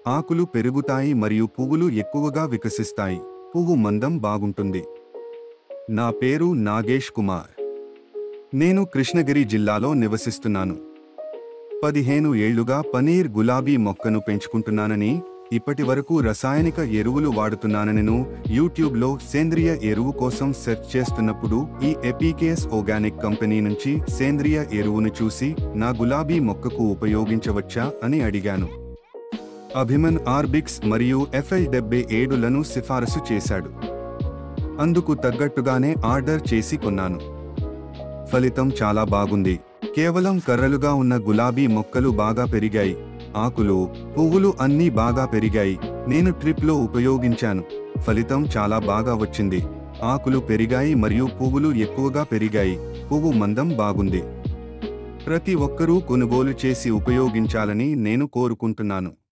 ఆకులు పెరుగుతాయి మరియు పువ్వులు ఎక్కువగా వికసిస్తాయి. పువ్వు మందం బాగుంటుంది. నా పేరు నాగేష్ కుమార్. నేను కృష్ణగిరి జిల్లాలో నివసిస్తున్నాను. 15 ఏళ్లుగా పనీర్ గులాబీ మొక్కను పెంచుకుంటున్నానని, ఇప్పటివరకు రసాయనిక ఎరువులు వాడుతున్నానని యూట్యూబ్లో సేంద్రియ ఎరువు కోసం సెర్చ్ చేస్తున్నప్పుడు ఈ ఎపీకేఎస్ ఆర్గానిక్ కంపెనీ నుంచి సేంద్రియ ఎరువును చూసి నా గులాబీ మొక్కకు ఉపయోగించవచ్చా అని అడిగాను. అభిమన్ ఆర్బిక్స్ మరియు FL77లను సిఫారసు చేశాడు. అందుకు తగ్గట్టుగానే ఆర్డర్ చేసి కొన్నాను. ఫలితం చాలా బాగుంది. కేవలం కర్రలుగా ఉన్న గులాబీ మొక్కలు బాగా పెరిగాయి. ఆకులు, పువ్వులు అన్నీ బాగా పెరిగాయి. నేను ట్రిప్లో ఉపయోగించాను. ఫలితం చాలా బాగా వచ్చింది. ఆకులు పెరిగాయి మరియు పువ్వులు ఎక్కువగా పెరిగాయి. పువ్వు మందం బాగుంది. ప్రతి ఒక్కరూ కొనుగోలు చేసి ఉపయోగించాలని నేను కోరుకుంటున్నాను.